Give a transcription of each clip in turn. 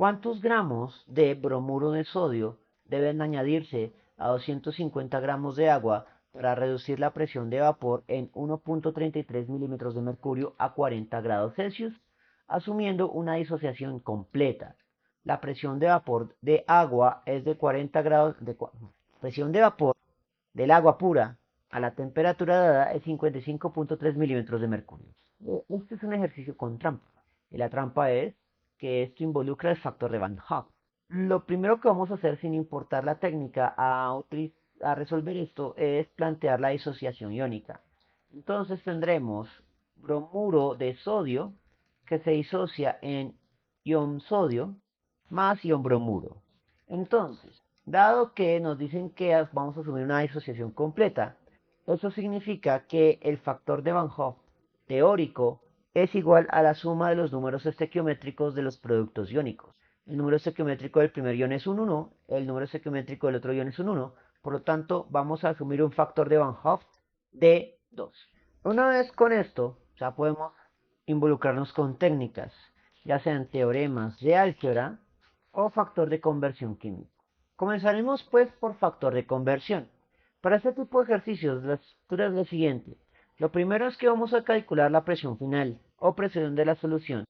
¿Cuántos gramos de bromuro de sodio deben añadirse a 250 gramos de agua para reducir la presión de vapor en 1.33 milímetros de mercurio a 40 grados Celsius, asumiendo una disociación completa? La presión de vapor de agua es de 40 grados presión de vapor del agua pura a la temperatura dada es 55.3 milímetros de mercurio. Este es un ejercicio con trampa. Y la trampa es que esto involucra el factor de Van Hoff. Lo primero que vamos a hacer sin importar la técnica a resolver esto es plantear la disociación iónica. Entonces tendremos bromuro de sodio que se disocia en ion sodio más ion bromuro. Entonces, dado que nos dicen que vamos a asumir una disociación completa, eso significa que el factor de Van Hoff teórico es igual a la suma de los números estequiométricos de los productos iónicos. El número estequiométrico del primer ion es un 1, el número estequiométrico del otro ion es un 1, por lo tanto vamos a asumir un factor de Van Hoff de 2. Una vez con esto, ya podemos involucrarnos con técnicas, ya sean teoremas de álgebra o factor de conversión química. Comenzaremos pues por factor de conversión. Para este tipo de ejercicios, la estructura es la siguiente. Lo primero es que vamos a calcular la presión final o presión de la solución.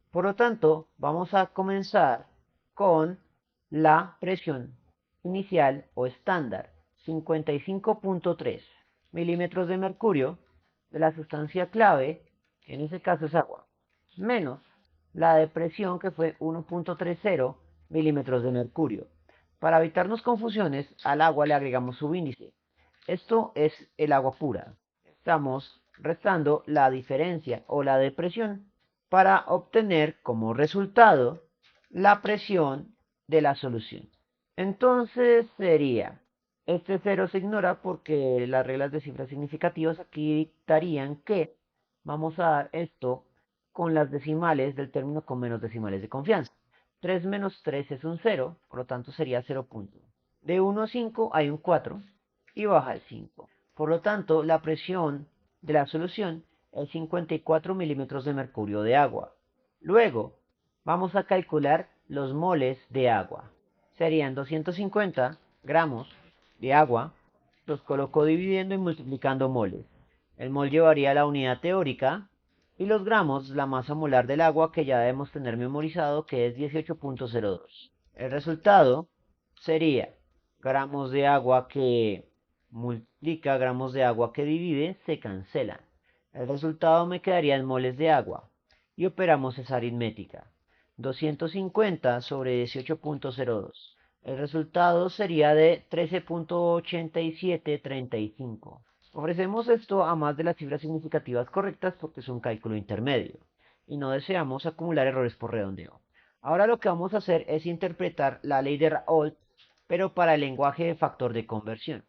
Por lo tanto, vamos a comenzar con la presión inicial o estándar, 55.3 milímetros de mercurio de la sustancia clave, que en este caso es agua, menos la de presión que fue 1.30 milímetros de mercurio. Para evitarnos confusiones, al agua le agregamos subíndice. Esto es el agua pura. Estamos restando la diferencia o la de presión para obtener como resultado la presión de la solución. Entonces sería, este cero se ignora porque las reglas de cifras significativas aquí dictarían que vamos a dar esto con las decimales del término con menos decimales de confianza. 3 menos 3 es un 0, por lo tanto sería 0 punto. De 1 a 5 hay un 4 y baja el 5. Por lo tanto, la presión de la solución es 54 milímetros de mercurio de agua. Luego, vamos a calcular los moles de agua. Serían 250 gramos de agua, los coloco dividiendo y multiplicando moles. El mol llevaría la unidad teórica y los gramos la masa molar del agua que ya debemos tener memorizado que es 18.02. El resultado sería gramos de agua que multiplica, gramos de agua que divide, se cancelan. El resultado me quedaría en moles de agua. Y operamos esa aritmética. 250 sobre 18.02. El resultado sería de 13.8735. Ofrecemos esto a más de las cifras significativas correctas porque es un cálculo intermedio. Y no deseamos acumular errores por redondeo. Ahora lo que vamos a hacer es interpretar la ley de Raoult, pero para el lenguaje de factor de conversión.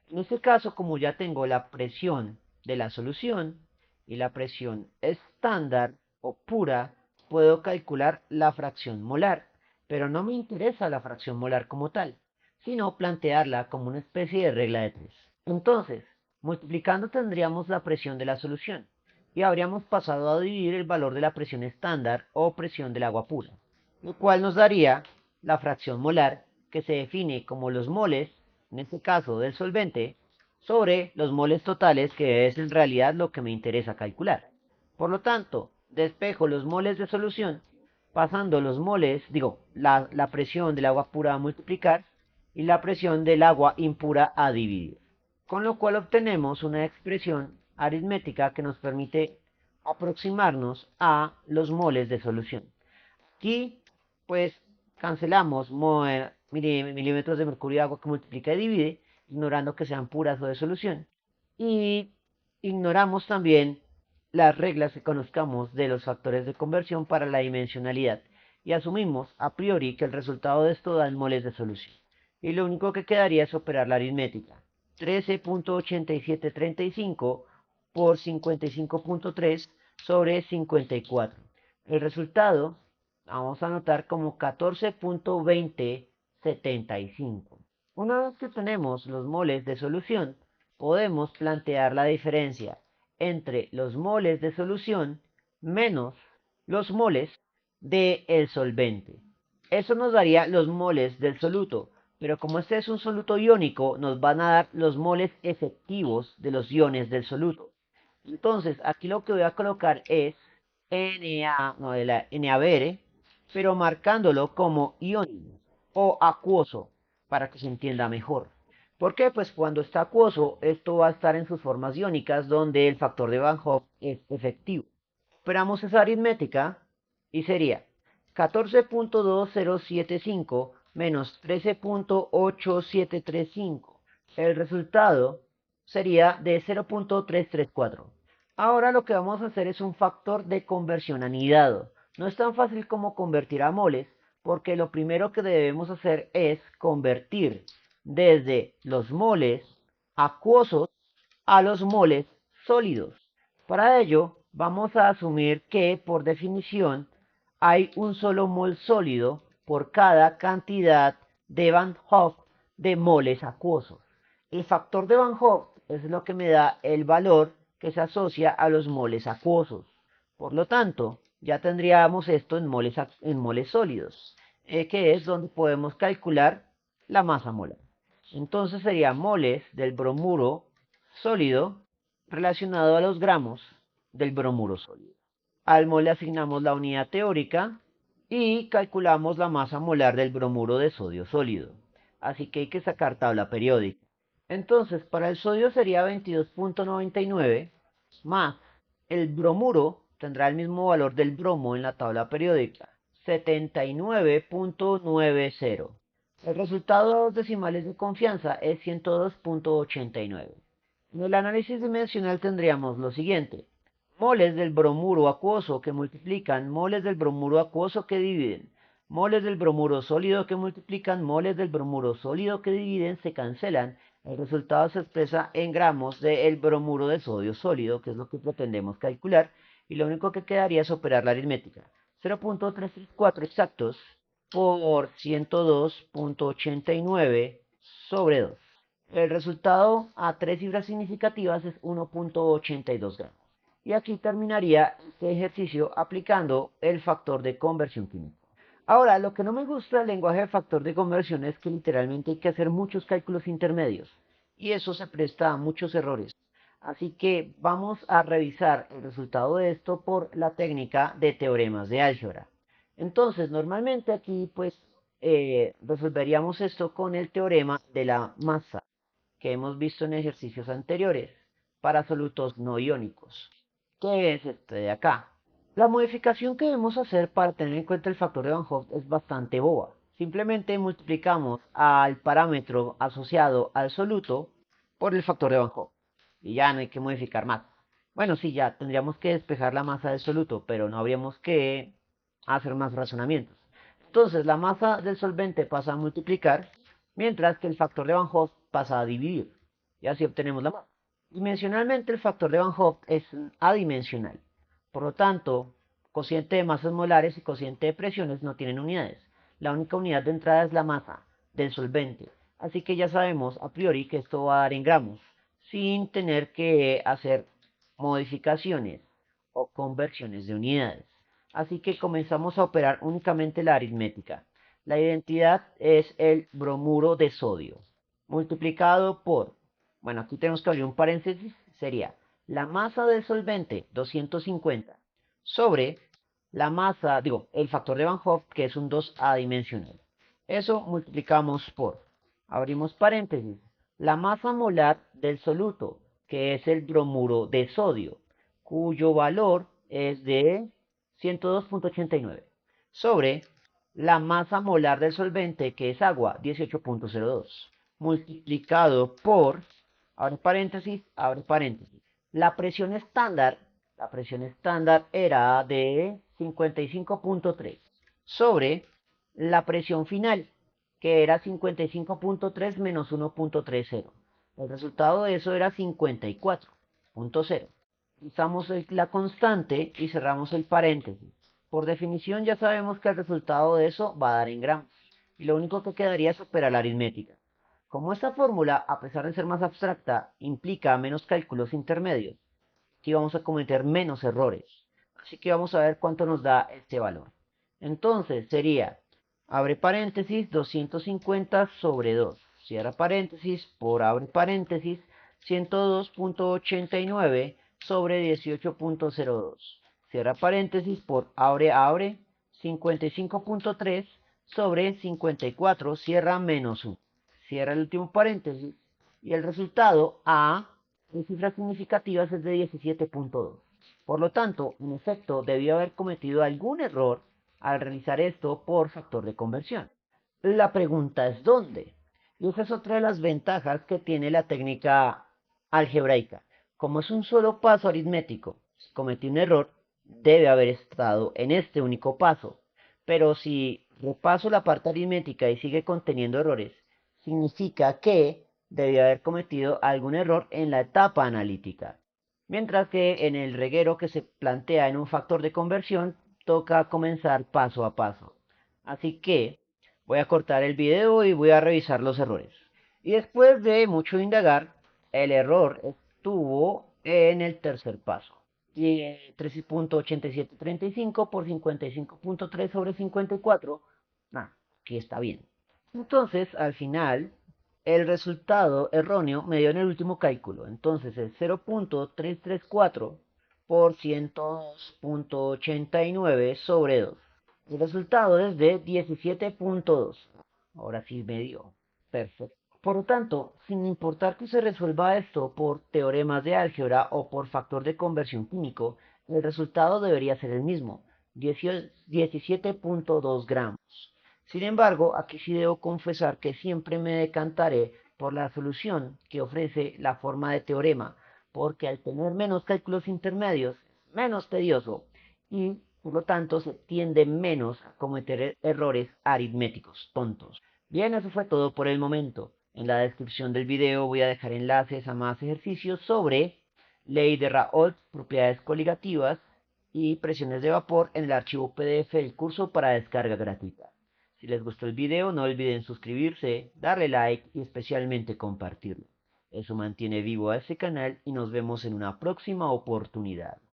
En este caso, como ya tengo la presión de la solución y la presión estándar o pura, puedo calcular la fracción molar, pero no me interesa la fracción molar como tal, sino plantearla como una especie de regla de tres. Entonces, multiplicando tendríamos la presión de la solución y habríamos pasado a dividir el valor de la presión estándar o presión del agua pura, lo cual nos daría la fracción molar, que se define como los moles, en este caso del solvente, sobre los moles totales, que es en realidad lo que me interesa calcular. Por lo tanto, despejo los moles de solución, pasando los moles, la presión del agua pura a multiplicar y la presión del agua impura a dividir. Con lo cual obtenemos una expresión aritmética que nos permite aproximarnos a los moles de solución. Aquí, pues, cancelamos milímetros de mercurio de agua que multiplica y divide, ignorando que sean puras o de solución. Y ignoramos también las reglas que conozcamos de los factores de conversión para la dimensionalidad. Y asumimos a priori que el resultado de esto da en moles de solución. Y lo único que quedaría es operar la aritmética. 13.8735 por 55.3 sobre 54. El resultado vamos a anotar como 14.2075. Una vez que tenemos los moles de solución, podemos plantear la diferencia entre los moles de solución menos los moles del solvente. Eso nos daría los moles del soluto, pero como este es un soluto iónico, nos van a dar los moles efectivos de los iones del soluto. Entonces, aquí lo que voy a colocar es Na, no, de la NaBr, pero marcándolo como iónico o acuoso, para que se entienda mejor. ¿Por qué? Pues cuando está acuoso, esto va a estar en sus formas iónicas, donde el factor de Van Hoff es efectivo. Operamos esa aritmética y sería 14.2075 menos 13.8735. El resultado sería de 0.334. Ahora lo que vamos a hacer es un factor de conversión anidado. No es tan fácil como convertir a moles, porque lo primero que debemos hacer es convertir desde los moles acuosos a los moles sólidos. Para ello, vamos a asumir que, por definición, hay un solo mol sólido por cada cantidad de Van Hoff de moles acuosos. El factor de Van Hoff es lo que me da el valor que se asocia a los moles acuosos. Por lo tanto, ya tendríamos esto en moles sólidos, que es donde podemos calcular la masa molar. Entonces sería moles del bromuro sólido relacionado a los gramos del bromuro sólido. Al mol le asignamos la unidad teórica y calculamos la masa molar del bromuro de sodio sólido. Así que hay que sacar tabla periódica. Entonces, para el sodio sería 22.99 más el bromuro tendrá el mismo valor del bromo en la tabla periódica, 79.90. El resultado de dos decimales de confianza es 102.89. En el análisis dimensional tendríamos lo siguiente: moles del bromuro acuoso que multiplican, moles del bromuro acuoso que dividen, moles del bromuro sólido que multiplican, moles del bromuro sólido que dividen, se cancelan. El resultado se expresa en gramos del bromuro de sodio sólido, que es lo que pretendemos calcular, y lo único que quedaría es operar la aritmética. 0.334 exactos por 102.89 sobre 2. El resultado a tres cifras significativas es 1.82 gramos. Y aquí terminaría este ejercicio aplicando el factor de conversión química. Ahora, lo que no me gusta del lenguaje de factor de conversión es que literalmente hay que hacer muchos cálculos intermedios. Y eso se presta a muchos errores. Así que vamos a revisar el resultado de esto por la técnica de teoremas de álgebra. Entonces, normalmente aquí pues resolveríamos esto con el teorema de la masa que hemos visto en ejercicios anteriores para solutos no iónicos, que es este de acá. La modificación que debemos hacer para tener en cuenta el factor de Van Hoff es bastante boba. Simplemente multiplicamos al parámetro asociado al soluto por el factor de Van Hoff. Y ya no hay que modificar más. Bueno, sí, ya tendríamos que despejar la masa del soluto, pero no habríamos que hacer más razonamientos. Entonces, la masa del solvente pasa a multiplicar, mientras que el factor de Van Hoff pasa a dividir. Y así obtenemos la masa. Dimensionalmente, el factor de Van Hoff es adimensional. Por lo tanto, cociente de masas molares y cociente de presiones no tienen unidades. La única unidad de entrada es la masa del solvente. Así que ya sabemos a priori que esto va a dar en gramos, sin tener que hacer modificaciones o conversiones de unidades. Así que comenzamos a operar únicamente la aritmética. La identidad es el bromuro de sodio, multiplicado por, bueno, aquí tenemos que abrir un paréntesis, sería la masa del solvente, 250, sobre la masa, digo, el factor de Van Hoff, que es un 2 adimensional. Eso multiplicamos por, abrimos paréntesis, la masa molar del soluto, que es el bromuro de sodio, cuyo valor es de 102.89, sobre la masa molar del solvente, que es agua, 18.02, multiplicado por, abre paréntesis, la presión estándar era de 55.3 sobre la presión final, que era 55.3 menos 1.30. El resultado de eso era 54.0. Usamos la constante y cerramos el paréntesis. Por definición ya sabemos que el resultado de eso va a dar en gramos. Y lo único que quedaría es operar la aritmética. Como esta fórmula, a pesar de ser más abstracta, implica menos cálculos intermedios, aquí vamos a cometer menos errores. Así que vamos a ver cuánto nos da este valor. Entonces sería abre paréntesis, 250 sobre 2, cierra paréntesis, por abre paréntesis, 102.89 sobre 18.02, cierra paréntesis, por abre, 55.3 sobre 54, cierra menos 1, cierra el último paréntesis, y el resultado A en cifras significativas es de 17.2. Por lo tanto, en efecto, debió haber cometido algún error al realizar esto por factor de conversión. La pregunta es ¿dónde? Y esa es otra de las ventajas que tiene la técnica algebraica. Como es un solo paso aritmético, si cometí un error, debe haber estado en este único paso. Pero si repaso la parte aritmética y sigue conteniendo errores, significa que debió haber cometido algún error en la etapa analítica. Mientras que en el reguero que se plantea en un factor de conversión, toca comenzar paso a paso. Así que voy a cortar el video y voy a revisar los errores. Y después de mucho indagar, el error estuvo en el tercer paso. Y 13.8735 por 55.3 sobre 54. Aquí está bien. Entonces, al final, el resultado erróneo me dio en el último cálculo. Entonces, es 0.334 por 102.89 sobre 2. El resultado es de 17.2. Ahora sí me dio. Perfecto. Por lo tanto, sin importar que se resuelva esto por teoremas de álgebra o por factor de conversión químico, el resultado debería ser el mismo, 17.2 gramos. Sin embargo, aquí sí debo confesar que siempre me decantaré por la solución que ofrece la forma de teorema, porque al tener menos cálculos intermedios es menos tedioso y por lo tanto se tiende menos a cometer errores aritméticos tontos. Bien, eso fue todo por el momento. En la descripción del video voy a dejar enlaces a más ejercicios sobre ley de Raoult, propiedades coligativas y presiones de vapor en el archivo PDF del curso para descarga gratuita. Si les gustó el video, no olviden suscribirse, darle like y especialmente compartirlo. Eso mantiene vivo a este canal y nos vemos en una próxima oportunidad.